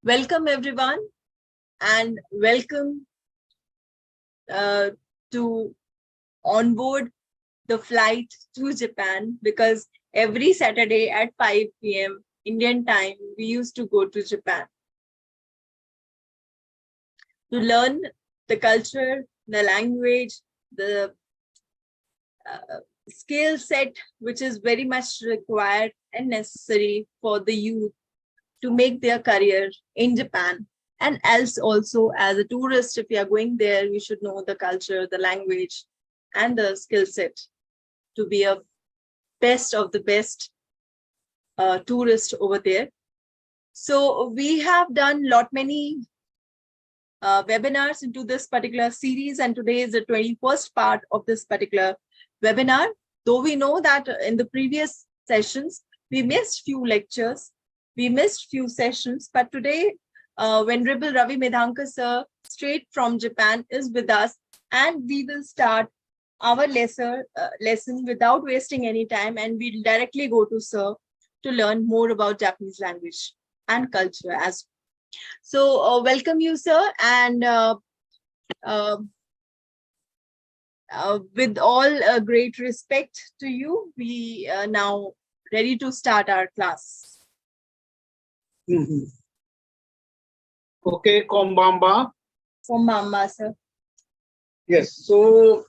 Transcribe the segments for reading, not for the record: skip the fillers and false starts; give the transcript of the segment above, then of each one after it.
Welcome everyone and welcome to onboard the flight to Japan, because every Saturday at 5 p.m. Indian time, we used to go to Japan to learn the culture, the language, the skill set, which is very much required and necessary for the youth to make their career in Japan. And else also, as a tourist, if you are going there, you should know the culture, the language, and the skill set to be a best of the best tourist over there. So we have done many webinars into this particular series, and today is the 21st part of this particular webinar. Though we know that in the previous sessions, we missed few lectures, we missed few sessions, but today, Venerable Ravi Medhankar sir, straight from Japan, is with us, and we will start our lesson without wasting any time, and we'll directly go to sir to learn more about Japanese language and culture as well. So welcome you, sir, and with all great respect to you, we are now ready to start our class. Okay, Kombamba. Kombamba, sir. Yes, so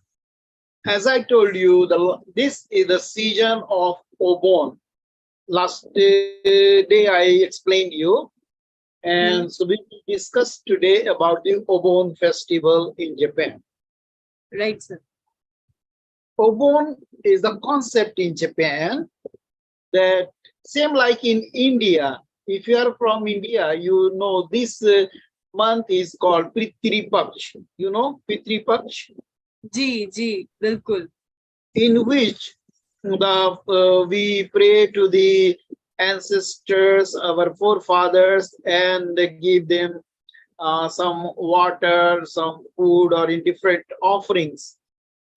as I told you, this is the season of Obon. Last day I explained you. And so we will discuss today about the Obon festival in Japan. Right, sir. Obon is the concept in Japan that same like in India. If you are from India, you know this month is called Pitri Paksh. You know Pitri Paksh? Ji, bilkul. In which we pray to the ancestors, our forefathers, and give them some water, some food, or in different offerings.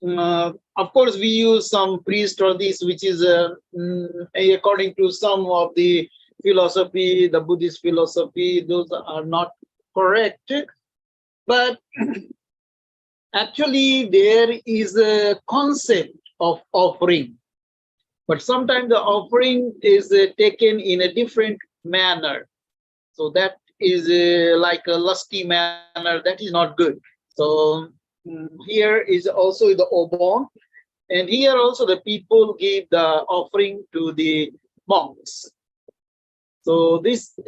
Of course, we use some priest or this, which is according to some of the philosophy, the Buddhist philosophy, those are not correct. But actually, there is a concept of offering. But sometimes the offering is taken in a different manner. So that is like a lusty manner. That is not good. So here is also the Obon. And here also the people give the offering to the monks. So this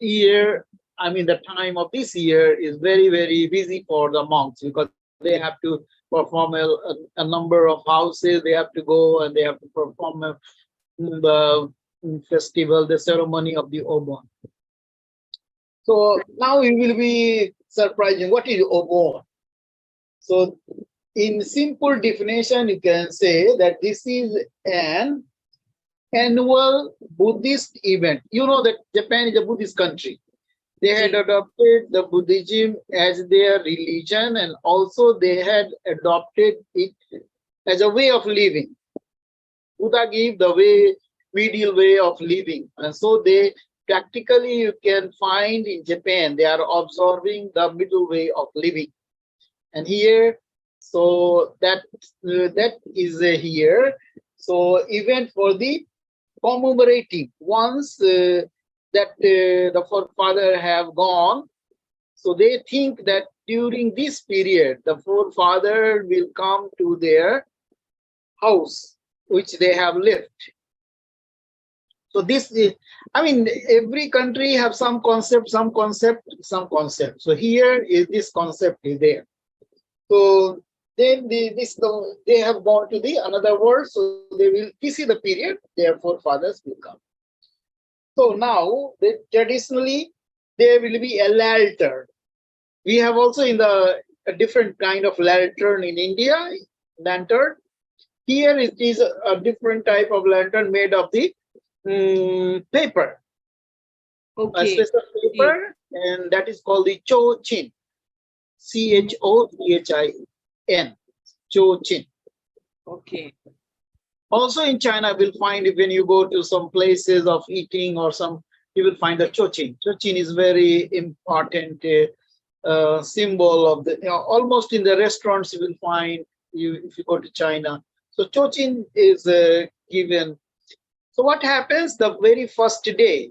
year, I mean, the time of this year is very, very busy for the monks, because they have to perform a number of houses. They have to go and they have to perform the festival, the ceremony of the Obon. So now it will be surprising. What is Obon? So in simple definition, you can say that this is an annual Buddhist event. You know that Japan is a Buddhist country. They had adopted the Buddhism as their religion, and also they had adopted it as a way of living. Buddha gave the middle way of living. And so they practically, you can find in Japan, they are observing the middle way of living. And here, so that is here. So event for the commemorating once that the forefather have gone. So they think that during this period, the forefather will come to their house, which they have left. So this is, I mean, every country have some concept. So here is this concept is there. So then they have gone to the another world. So they will, this is the period their forefathers will come. So now, traditionally, there will be a lantern. We have also in a different kind of lantern in India, lantern. Here it is a different type of lantern made of the paper. Okay. A special paper, and that is called the chochin. Chochin. Chochin. Okay. Also in China, we'll find when you go to some places of eating or some you will find the chochin. Chochin is very important symbol of the, almost in the restaurants you will find, if you go to China. So chochin is given. So what happens the very first day?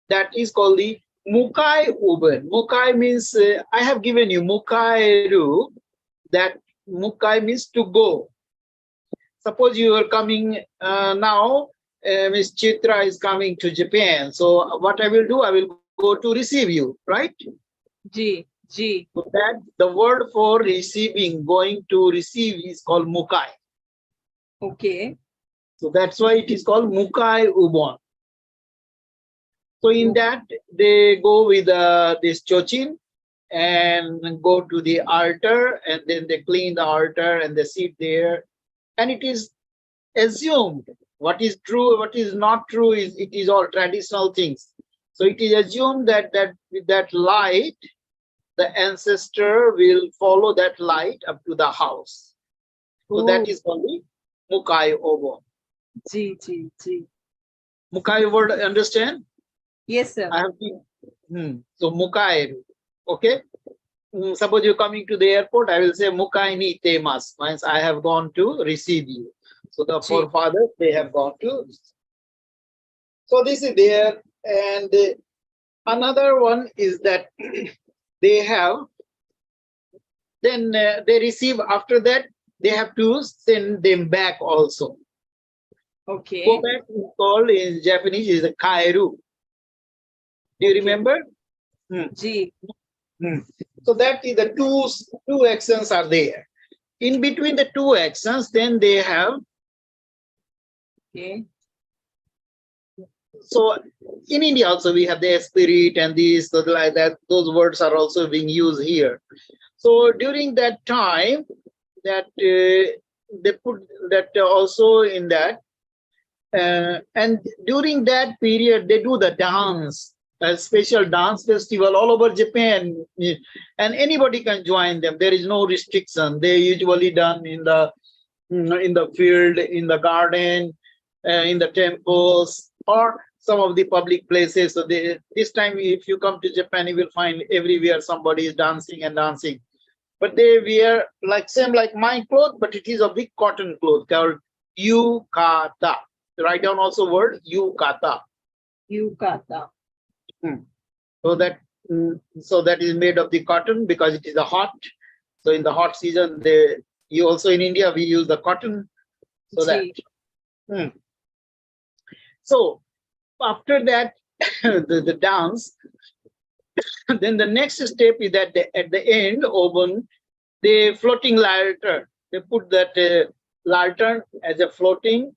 That is called the Mukai Uben. Mukai means, I have given you Mukairu. That Mukai means to go. Suppose you are coming now, Miss Chitra is coming to Japan. So what I will do, I will go to receive you, right? Ji. So that the word for receiving, going to receive is called Mukai. Okay. So that's why it is called Mukai Ubon. So in that, they go with this chochin and go to the altar, and then they clean the altar and they sit there. And it is assumed, what is true, what is not true, is it is all traditional things. So it is assumed that with that light, the ancestor will follow that light up to the house. So that is called the Mukai Obon. Ji. Mukai word, understand? Yes, sir. I have been, so Mukai, okay? Suppose you're coming to the airport, I will say Mukai ni temas, means I have gone to receive you. So the forefathers, they have gone to. So this is there. And another one is that they have, then they receive, after that, they have to send them back also. Okay. Go back is called in Japanese is a kairu. Do you remember? Ji. So that is the two actions are there. In between the two actions, then they have. Okay. So in India also we have the spirit and these, so like that. Those words are also being used here. So during that time, that they put that also in that, and during that period they do the dance. A special dance festival all over Japan, and anybody can join them. There is no restriction. They usually done in the field, in the garden, in the temples, or some of the public places. So this time, if you come to Japan, you will find everywhere somebody is dancing and dancing. But they wear like same like my cloth, but it is a big cotton cloth called yukata. Write down also word yukata. Yukata. So that is made of the cotton because it is a hot. So in the hot season, you also in India we use the cotton. So that. So after that, the dance. Then the next step is that at the end, Obon, the floating lantern. They put that lantern as a floating.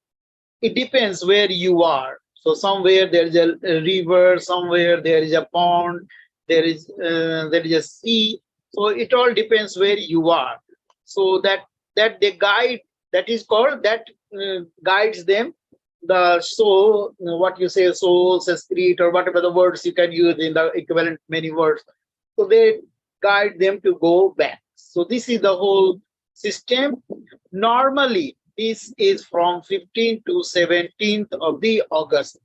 It depends where you are. So somewhere there is a river, somewhere there is a pond, there is a sea. So it all depends where you are. So that the guide, that is called, that guides them. The soul, what you say, soul, spirit, or whatever the words you can use in the equivalent many words. So they guide them to go back. So this is the whole system. Normally, this is from 15th to 17th of the August.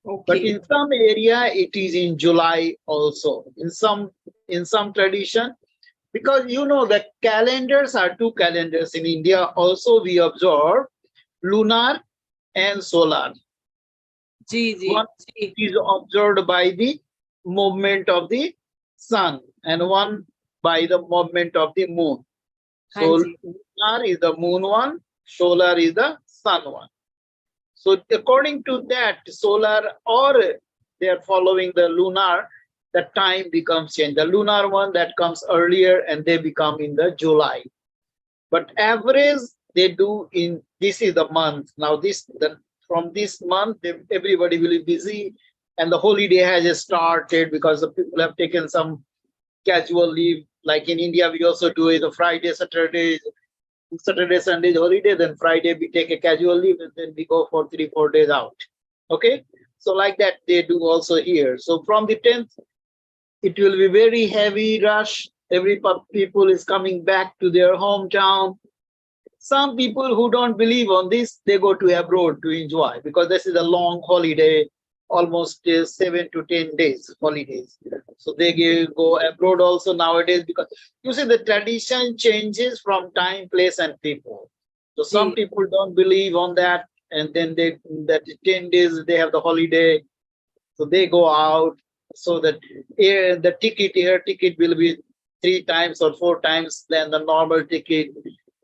Okay. But in some area, it is in July also. In some tradition, because you know that calendars are two calendars in India. Also, we observe lunar and solar. One is observed by the movement of the sun, and one by the movement of the moon. So lunar is the moon one, solar is the sun one. So according to that, solar, or they are following the lunar, the time becomes changed. The lunar one that comes earlier, and they become in the July. But average they do in, this is the month. Now from this month, everybody will be busy, and the holiday has started because the people have taken some casual leave. Like in India, we also do it the Friday, Saturday, Sunday holiday, then Friday we take a casual leave, and then we go for 3-4 days out. Okay, so like that they do also here. So from the 10th, it will be very heavy rush. Every people is coming back to their hometown. Some people who don't believe on this, they go to abroad to enjoy, because this is a long holiday. almost 7 to 10 days holidays. So they go abroad also nowadays, because you see the tradition changes from time, place, and people. So some Ji. people don't believe on that, and then they that 10 days they have the holiday, so they go out. So that air ticket will be 3 times or 4 times than the normal ticket.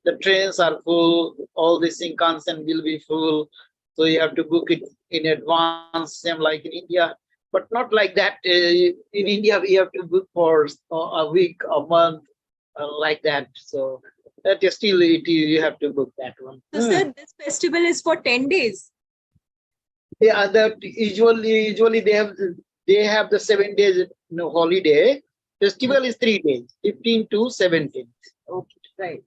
The trains are full, all the Shinkansen will be full. So you have to book it in advance, same like in India. But not like that. In India, we have to book for a week, a month, like that. So that is still you have to book that one. So, sir, this festival is for 10 days. Yeah, that usually they have the 7 days holiday. Festival is 3 days, 15 to 17. Okay, right.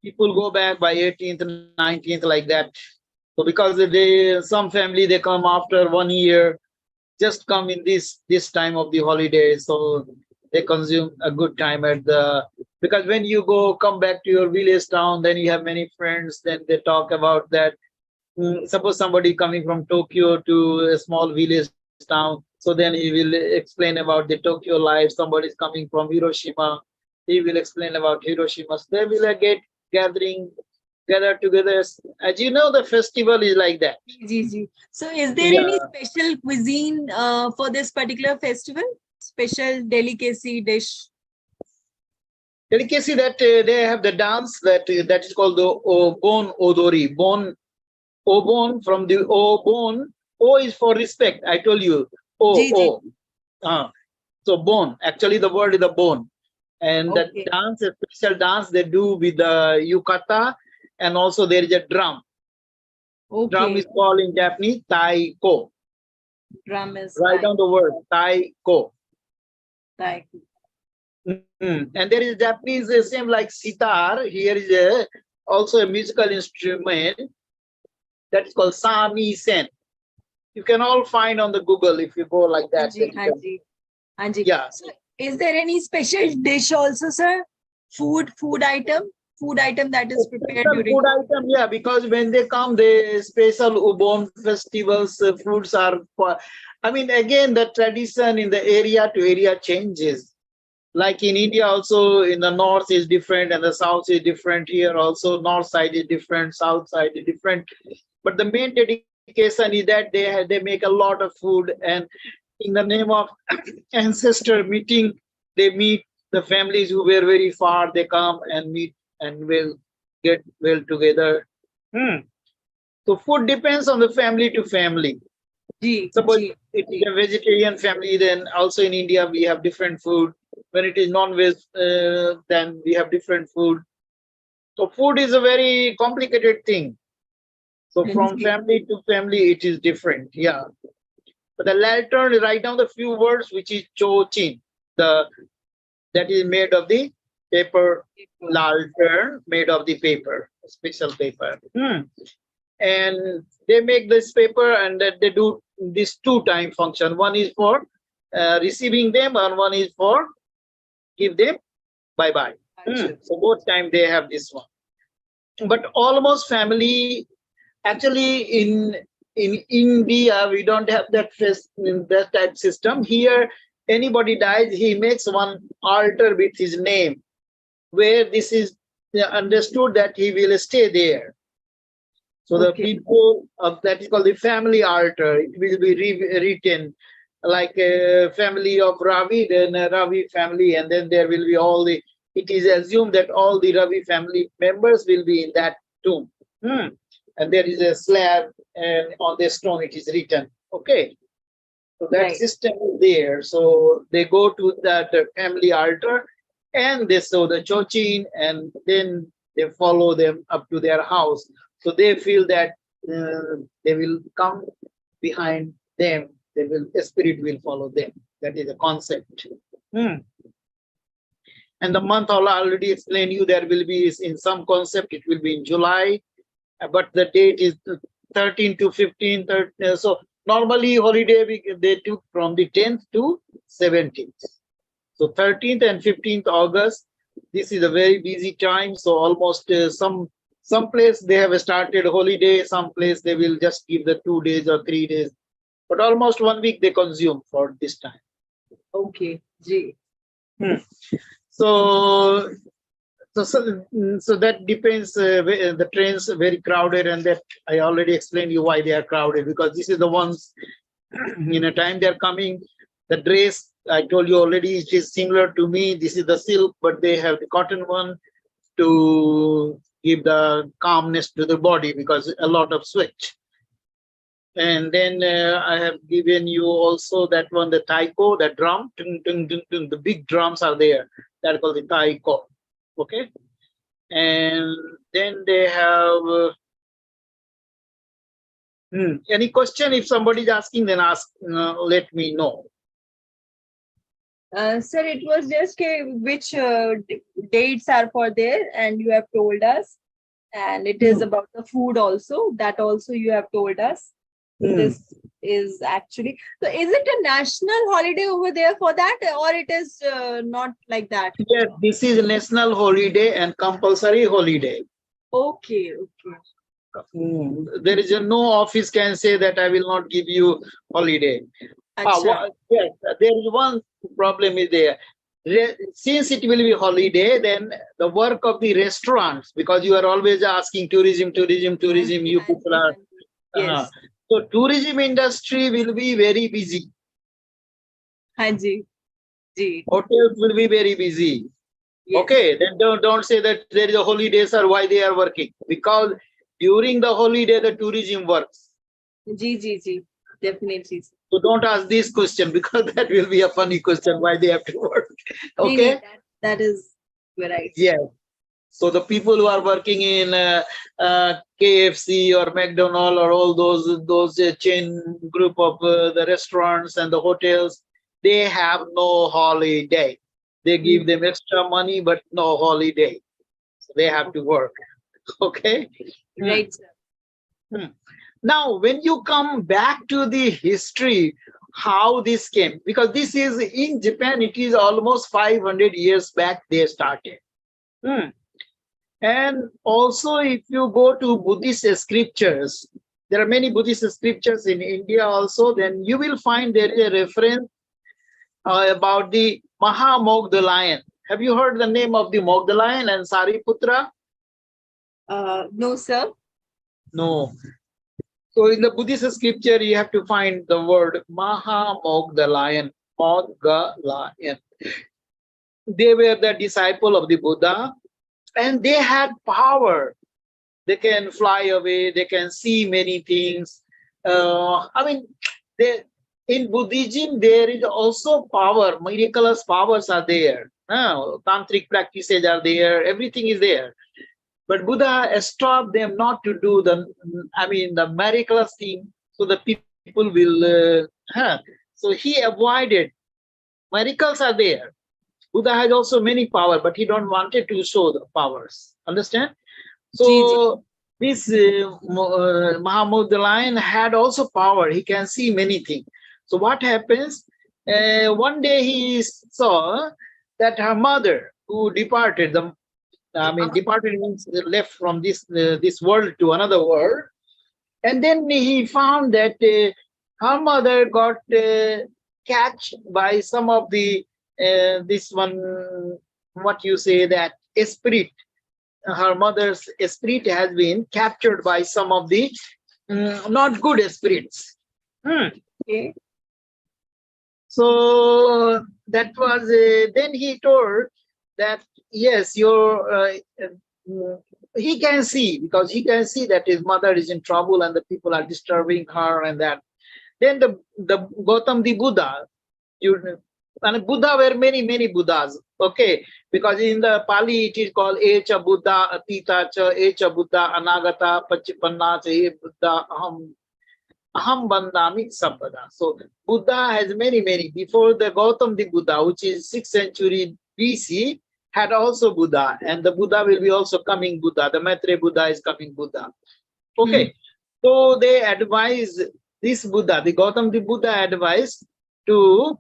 People go back by 18th, 19th, like that. So because some family they come after 1 year, just come in this time of the holiday, so they consume a good time at the, because when you come back to your village town, then you have many friends, then they talk about that. Suppose somebody coming from Tokyo to a small village town, so then he will explain about the Tokyo life. Somebody is coming from Hiroshima, he will explain about Hiroshima. So they will gather together. As you know, the festival is like that. Ji, ji. So, is there any Yeah. special cuisine for this particular festival? Special delicacy dish? Delicacy that they have the dance that is called the Obon Odori. Obon, from the Obon. O is for respect. I told you. Ji, ji. So bone. Actually, the word is the bone. And that Okay. dance, a special dance they do with the yukata, and also there is a drum. Drum Okay. is called in Japanese taiko. Drum is Write down the word taiko. like. And there is Japanese same like sitar. Here is also a musical instrument that is called samisen. You can all find on the Google if you go like that. Hanji, Hanji, Hanji. Yeah. So, is there any special dish also, sir? Food item that is prepared Special during. food item, yeah, because when they come, the special Ubon festivals, fruits are. I mean, again, the tradition in the area to area changes. Like in India, also in the north is different and the south is different. Here also, north side is different, south side is different. But the main dedication is that they make a lot of food, and in the name of ancestor meeting, they meet the families who were very far. They come and meet and will get well together. So food depends on the family to family. Ji, Suppose ji. it is a vegetarian family, then also in India we have different food. When it is non-veg, then we have different food. So food is a very complicated thing. So from Ji. family to family, it is different. Yeah. But the lantern, write down the few words, which is chochin. That is made of the paper. Lantern made of the paper, special paper. And they make this paper, and that they do this 2-time function. One is for receiving them, and one is for give them bye-bye. So both time they have this one. But almost family, actually in India, we don't have that type system. Here, anybody dies, he makes one altar with his name, where this is understood that he will stay there. So the people of that is called the family altar. It will be written like a family of Ravi, then a Ravi family, and then there will be all the. It is assumed that all the Ravi family members will be in that tomb. And there is a slab, and on the stone it is written. Okay. So that system is there. So they go to that family altar, and they sow the chochin, and then they follow them up to their house. So they feel that they will come behind them. The spirit will follow them. That is the concept. And the month I already explained you, there will be in some concept, it will be in July, but the date is 13 to 15. So normally holiday they took from the 10th to 17th. So 13th and 15th August, this is a very busy time. So almost some place they have started holiday, some place they will just give the 2 days or 3 days. but almost 1 week they consume for this time. Okay. Ji. So, so that depends. The trains are very crowded, and that I already explained you why they are crowded, because this is the ones in a time they are coming. The dress I told you already, it is similar to me. This is the silk, but they have the cotton one to give the calmness to the body because a lot of sweat. And then I have given you also that one, the taiko, the drum, the big drums are there. That are called the taiko. Okay. And then they have any question? If somebody is asking, then ask. Let me know. Sir, it was just which dates are for there, and you have told us, and it is about the food also. That also you have told us. This is actually, so is it a national holiday over there for that, or it is not like that? Yes, this is national holiday and compulsory holiday. Okay, okay. There is no office can say that I will not give you holiday. Acha. Yes, there is one problem is there. Since it will be holiday, then the work of the restaurants, because you are always asking tourism, you people are. Yes. So tourism industry will be very busy. Hanji. Ji. Hotels will be very busy. Yes. Okay, then don't say that there is a holidays or why they are working, because during the holiday the tourism works. Ji. Definitely. So don't ask this question because that will be a funny question why they have to work. Okay. That is right. Yeah. So the people who are working in KFC or McDonald's or all those chain group of the restaurants and the hotels, they have no holiday. They give them extra money, but no holiday. So they have to work. Okay. Right, sir. Now, when you come back to the history, how this came, because this is in Japan, it is almost 500 years back they started. And also, if you go to Buddhist scriptures, there are many Buddhist scriptures in India also, then you will find there is a reference about the Mahamogha lion. Have you heard the name of the Mogha lion and Sariputra? No, sir. No. So in the Buddhist scripture, you have to find the word Mahamogha lion, Mogha lion. They were the disciple of the Buddha, and they had power. They can fly away. They can see many things. In Buddhism, there is also power. Miraculous powers are there. Tantric practices are there. Everything is there. But Buddha stopped them not to do the miraculous thing, so the people will. So he avoided. Miracles are there. Buddha has also many power, but he don't wanted to show the powers. Understand? So this Mahamogha lion had also power. He can see many things. So what happens? One day he saw that her mother, who departed, departed means left from this world to another world, and then he found that her mother got catched by some of the this one, what you say, that spirit. Her mother's spirit has been captured by some of the not good spirits. Okay. So that was then he told that yes, he can see, because he can see that his mother is in trouble and the people are disturbing her, and that. Then the Gautam the Buddha, and Buddha were many Buddhas, okay, because in the Pali it is called Echa Buddha, Atita Cha, Echa Buddha, Anagata, Pachipanna Cha, Buddha, Aham Bandami Sampada. So Buddha has many. Before the Gautam the Buddha, which is 6th century BC, had also Buddha, and the Buddha will be also coming Buddha. The Maitreya Buddha is coming Buddha. Okay, so they advise this Buddha, the Gautam the Buddha advised to,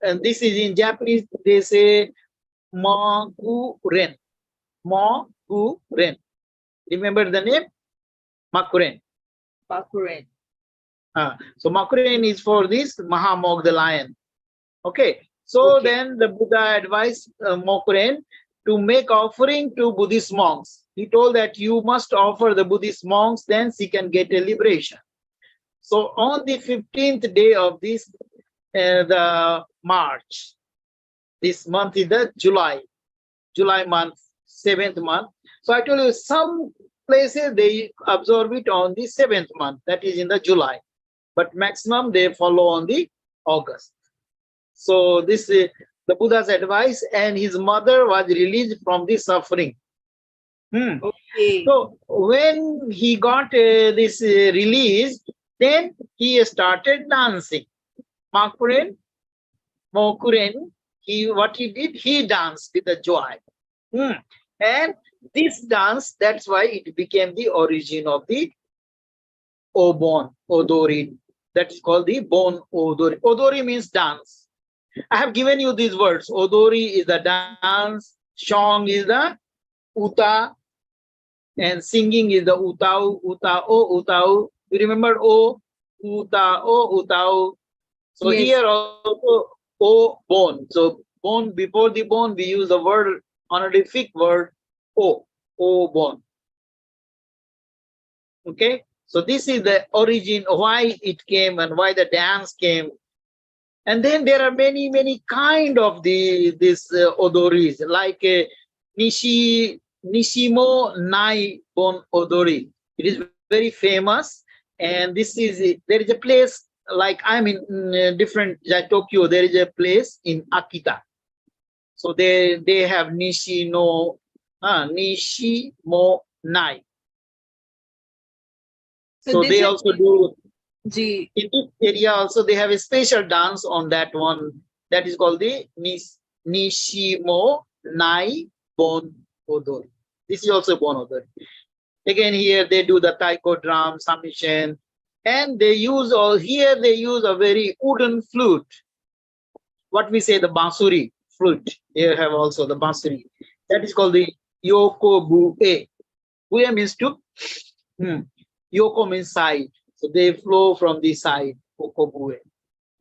and this is in Japanese, they say Makuren. Makuren. Remember the name? Makuren. Makuren. So Makuren is for this Mahamog, the lion. Okay. So Okay. then the Buddha advised Mokuren to make offering to Buddhist monks. He told that you must offer the Buddhist monks, then she can get a liberation. So on the 15th day of this, the March, this month is the July month, 7th month. So I told you some places they observe it on the 7th month, that is in the July, but maximum they follow on the August. So this is the Buddha's advice, and his mother was released from the suffering. Okay. So when he got this release, then he started dancing. Mokuren, what he did, he danced with the joy. And this dance, that's why it became the origin of the Obon, Odori. That is called the Bon Odori. Odori means dance. I have given you these words. Odori is the dance, song is the uta, and singing is the utau, utao, utau. You remember o, utao, utau. So Yes. here also o, bone. So bone, before the bone, we use the word, honorific word o bone. Okay. So this is the origin, why it came and why the dance came. And then there are many kind of this odoris, like Nishimo Nai Bon Odori. It is very famous, and this is there is a place, like I'm in different Tokyo. There is a place in Akita, so they have Nishimo Nai. So this they is also do. Ji. In this area also they have a special dance on that one, that is called the Nishimo Nai Bon Odori. This is also Bon Odori. Again, here they do the taiko drum submission, and they use they use a very wooden flute. What we say, the bansuri flute. Here have also the bansuri. That is called the yoko bue. Bue means to. Yoko means side. So they flow from the side, okobue.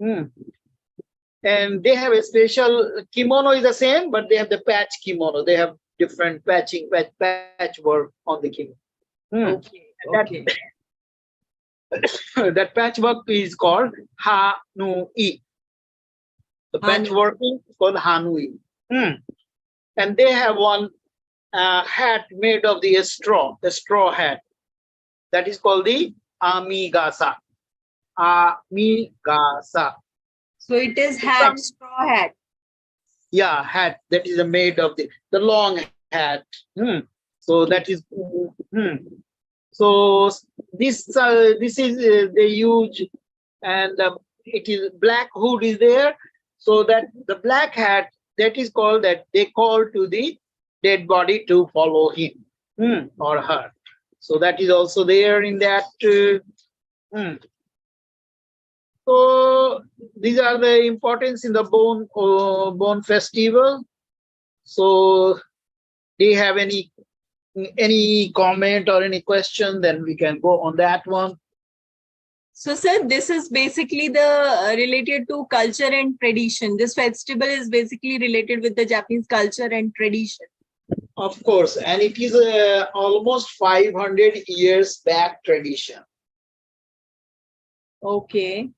And they have a special kimono is the same, but they have the patch kimono. They have different patch work on the kimono. Okay. Okay. That patchwork is called hanui. The patchwork is called hanui. And they have one hat made of the straw hat. That is called the amigasa. Amigasa. So it is hat, straw hat. Yeah, hat that is made of the long hat. So that is. So this is they use, and it is black hood is there. So that the black hat, that is called, that they call to the dead body to follow him or her. So that is also there in that. So these are the importance in the bone festival. So do you have any comment or any question? Then we can go on that one. So, sir, this is basically the related to culture and tradition. This festival is basically related with the Japanese culture and tradition. Of course, and it is almost 500 years back tradition. Okay.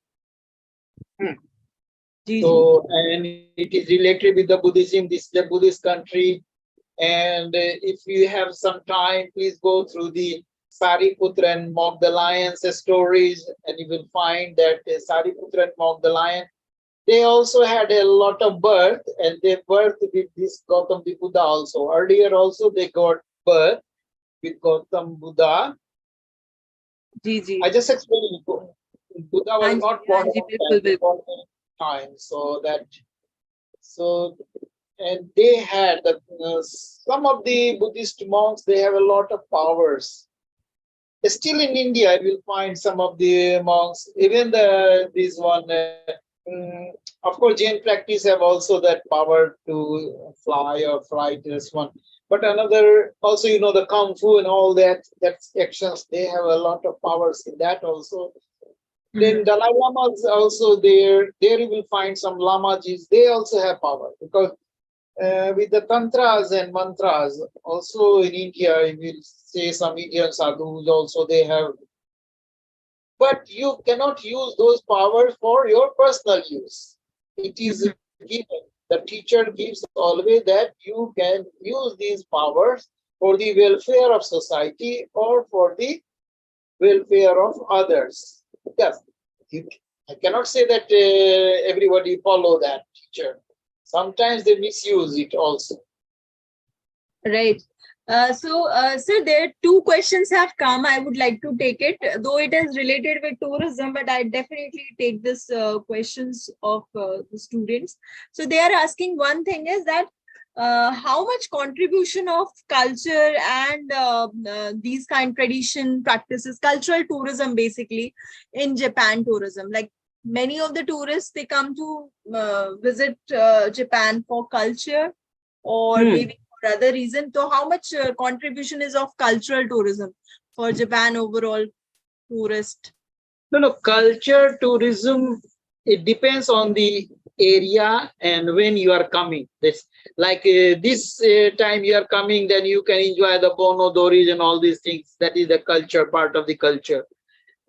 So, and it is related with the Buddhism. This is the Buddhist country. And if you have some time, please go through the Sariputra and Mog the Lion's stories, and you will find that Sariputra and Mog the Lion, they also had a lot of birth, and they birthed with this Gautam Buddha also. Earlier also they got birth with Gautam Buddha. I just explained, Buddha was not born one time, so that, and they had some of the Buddhist monks, they have a lot of powers. Still in India, you will find some of the monks, even this one, of course, Jain practice have also that power to fly or fly, this one. But another, also, you know, the Kung Fu and all that actions, they have a lot of powers in that also. Then Dalai Lama is also there. There you will find some Lamajis. They also have power because with the tantras and mantras, also in India, you will say some Indian sadhus also they have. But you cannot use those powers for your personal use. It is given. The teacher gives always that you can use these powers for the welfare of society or for the welfare of others. Yes, I cannot say that everybody follow that teacher. Sometimes they misuse it also. Right. Sir, there are two questions have come. I would like to take it, though it is related with tourism, but I definitely take this questions of the students. So they are asking, one thing is that how much contribution of culture and these kind tradition practices, cultural tourism basically in Japan tourism, like many of the tourists, they come to visit Japan for culture or maybe for other reason. So how much contribution is of cultural tourism for Japan overall tourist? No, culture tourism, it depends on the area and when you are coming. This like this time you are coming, then you can enjoy the Bonodoris and all these things. That is the culture, part of the culture.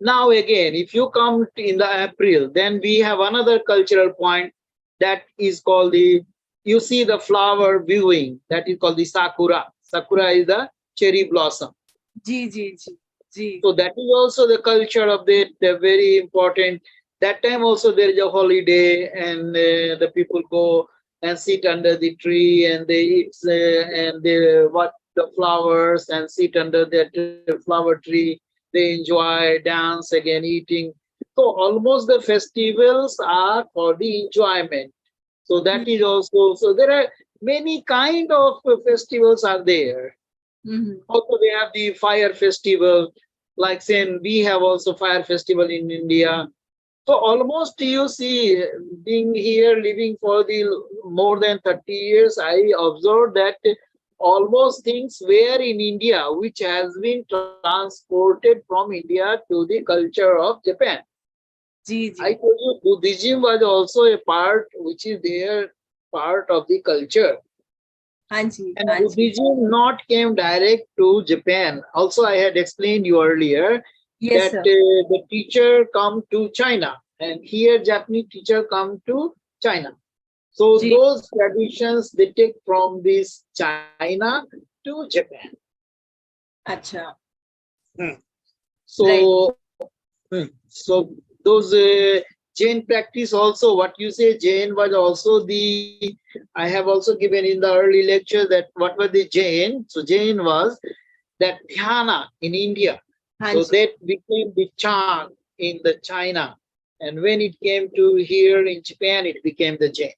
Now again, if you come in the April, then we have another cultural point that is called the, you see the flower viewing, that is called the Sakura. Sakura is the cherry blossom. Ji. So that is also the culture of the very important. That time also there is a holiday and the people go and sit under the tree and they eat and they watch the flowers and sit under that flower tree. They enjoy, dance again, eating. So almost the festivals are for the enjoyment. So that is also, so there are many kind of festivals are there. Also they have the fire festival, like saying we have also fire festival in India. So almost you see, being here, living for the more than 30 years, I observed that almost things were in India, which has been transported from India to the culture of Japan. I told you Buddhism was also a part, which is their part of the culture. And Buddhism not came direct to Japan. Also, I had explained you earlier that the teacher come to China, and here Japanese teacher come to China. So those traditions they take from this China to Japan. Acha. So, so those Jain practice also, what you say, Jain was also the, I have also given in the early lecture that what was the Jain. So Jain was that dhyana in India. So that became the chant in the China. And when it came to here in Japan, it became the Jain.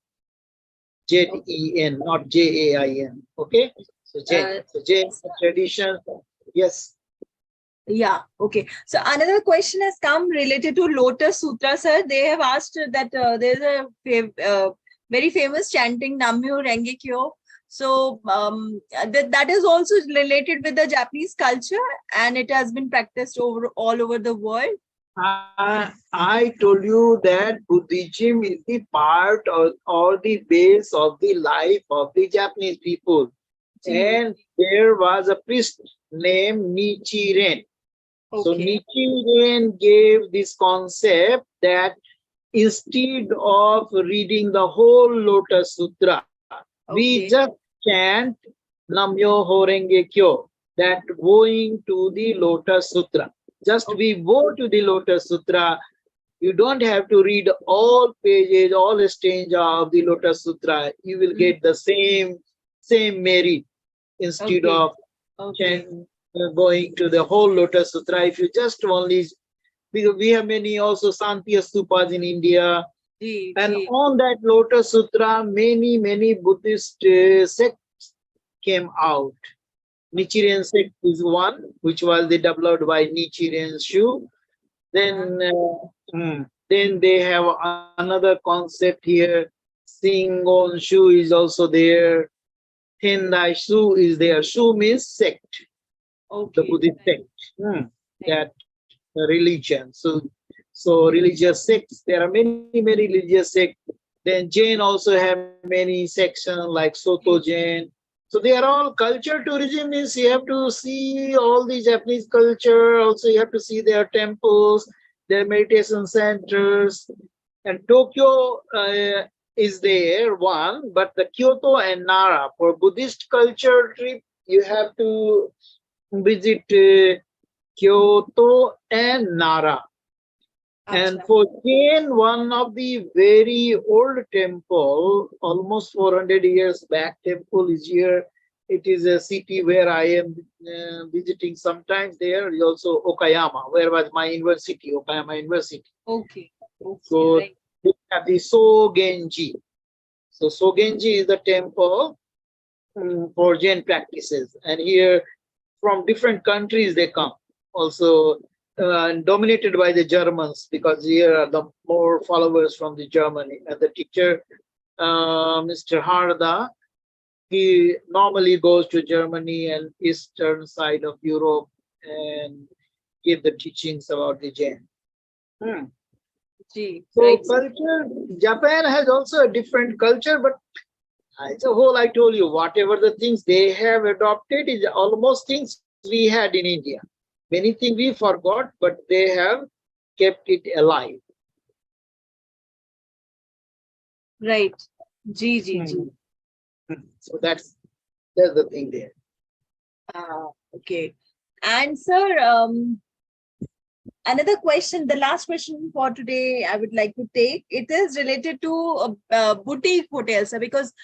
Jen, not Jain. Okay? So Jain. So Jain tradition. Yes. Yeah, okay. So another question has come related to Lotus Sutra, sir. They have asked that there's a very famous chanting Namyo Renge Kyo. So that is also related with the Japanese culture and it has been practiced all over the world. I told you that Buddhism is the part or the base of the life of the Japanese people. And there was a priest named Nichiren. So Nichiren gave this concept that instead of reading the whole Lotus Sutra, we just chant Namyo Horenge Kyo, that going to the Lotus Sutra. Just we go to the Lotus Sutra. You don't have to read all pages, all stanza of the Lotus Sutra. You will get the same merit instead of going to the whole Lotus Sutra. If you just only, because we have many also Santiya Stupas in India, and on that Lotus Sutra, many Buddhist sects came out. Nichiren sect is one, which was developed by Nichiren Shu. Then, then they have another concept here. Shingon Shu is also there. Tendai Shu is there. Shu means sect. The Buddhist sect, that religion. So So religious sects, there are many religious sects. Then Jain also have many sections like Soto Jain. So they are all culture tourism. Means you have to see all the Japanese culture. Also, you have to see their temples, their meditation centers. And Tokyo is there one, but the Kyoto and Nara for Buddhist culture trip, you have to visit Kyoto and Nara. And Acha. for Jain, one of the very old temple, almost 400 years back temple is here. It is a city where I am visiting sometimes there. Is also Okayama, where was my university, Okayama University. Okay. Okay. So Right. we have the Sogenji. So Sogenji is the temple for Jain practices. And here from different countries they come. Also dominated by the Germans, because here are the more followers from the Germany. And the teacher, Mr. Harda, he normally goes to Germany and eastern side of Europe and give the teachings about the Jain. Gee. So Right, sir. culture, Japan has also a different culture, but as a whole, I told you, whatever the things they have adopted is almost things we had in India. Many things we forgot, but they have kept it alive. Right. Gee. So that's the thing there. Okay. And sir, another question, the last question for today, I would like to take. It is related to boutique hotels, because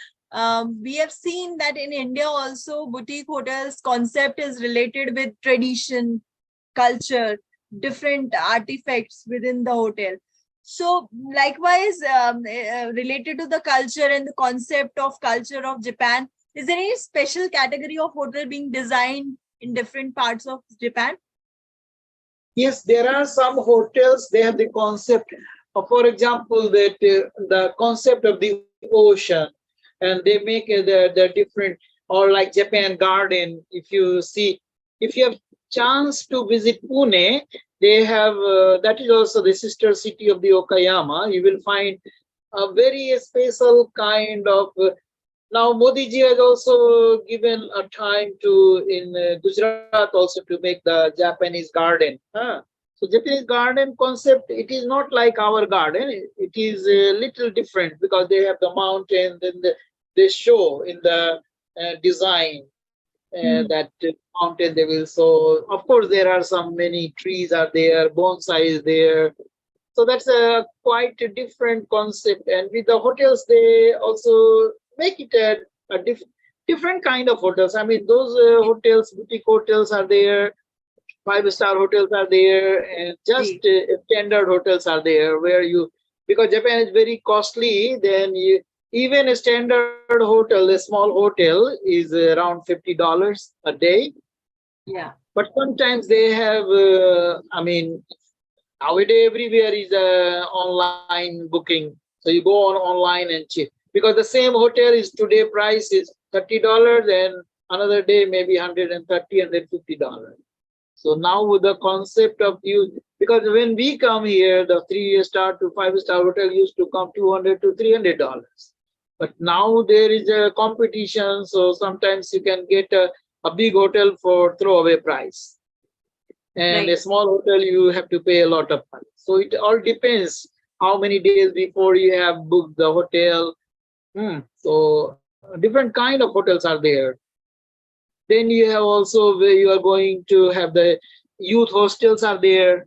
we have seen that in India also boutique hotels concept is related with tradition, culture, different artifacts within the hotel. So likewise, related to the culture and the concept of culture of Japan, is there any special category of hotel being designed in different parts of Japan? Yes, there are some hotels, they have the concept of, for example, that the concept of the ocean, and they make the different, or like Japan Garden. If you see, if you have chance to visit Pune, they have, that is also the sister city of the Okayama. You will find a very special kind of, now Modi ji has also given a time to in Gujarat also to make the Japanese garden. So Japanese garden concept, it is not like our garden. It is a little different because they have the mountains and they show in the design that mountain they will. So of course there are some many trees are there, bonsai is there. So that's a quite a different concept. And with the hotels, they also make it a different kind of hotels. I mean, those hotels, boutique hotels are there, five-star hotels are there, and just standard hotels are there where you, because Japan is very costly, then you, even a standard hotel, a small hotel is around $50 a day. Yeah. But sometimes they have, I mean, nowadays everywhere is online booking. So you go on online and check, because the same hotel is today price is $30 and another day maybe $130, $150. So now with the concept of you, because when we come here, the 3-star to 5-star hotel used to come $200 to $300. But now there is a competition, so sometimes you can get a big hotel for throwaway price. And Right. a small hotel, you have to pay a lot of money. So it all depends how many days before you have booked the hotel. So different kind of hotels are there. Then you have also where you are going to have the youth hostels are there.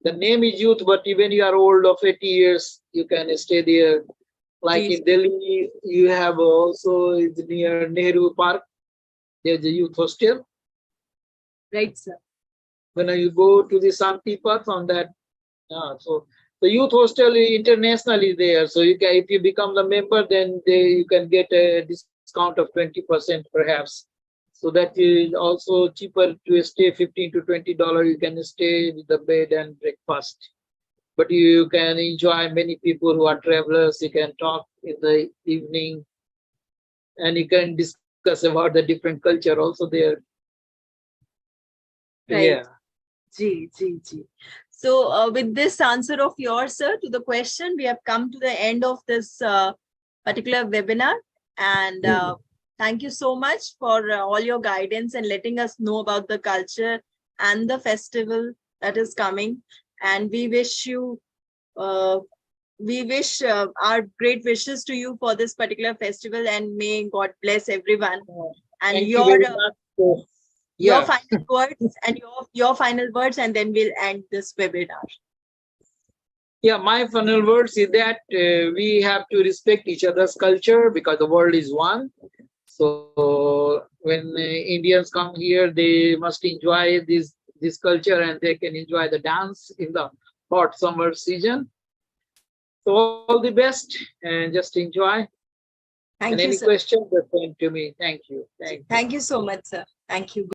The name is youth, but even you are old of 80 years, you can stay there. Like in Delhi, you have also it's near Nehru Park. There's a youth hostel. Right, sir. When you go to the Santi Path on that, so the youth hostel internationally there. So you can, if you become the member, then you can get a discount of 20% perhaps. So that is also cheaper to stay, $15 to $20. You can stay with the bed and breakfast. But you can enjoy many people who are travelers. You can talk in the evening and you can discuss about the different culture also there. Right. Yeah. Ji, ji, ji. So, with this answer of yours, sir, to the question, we have come to the end of this particular webinar. And thank you so much for all your guidance and letting us know about the culture and the festival that is coming. And we wish you, our great wishes to you for this particular festival, and may God bless everyone. And Thank you very much. So, your yeah, final words and your final words, and then we'll end this webinar. yeah. My final words is that we have to respect each other's culture because the world is one. So when Indians come here, they must enjoy this culture, and they can enjoy the dance in the hot summer season. So all the best, and just enjoy. And Thank you, any sir. questions, just send to me. Thank you. Thank you. Thank you so much, sir. Thank you.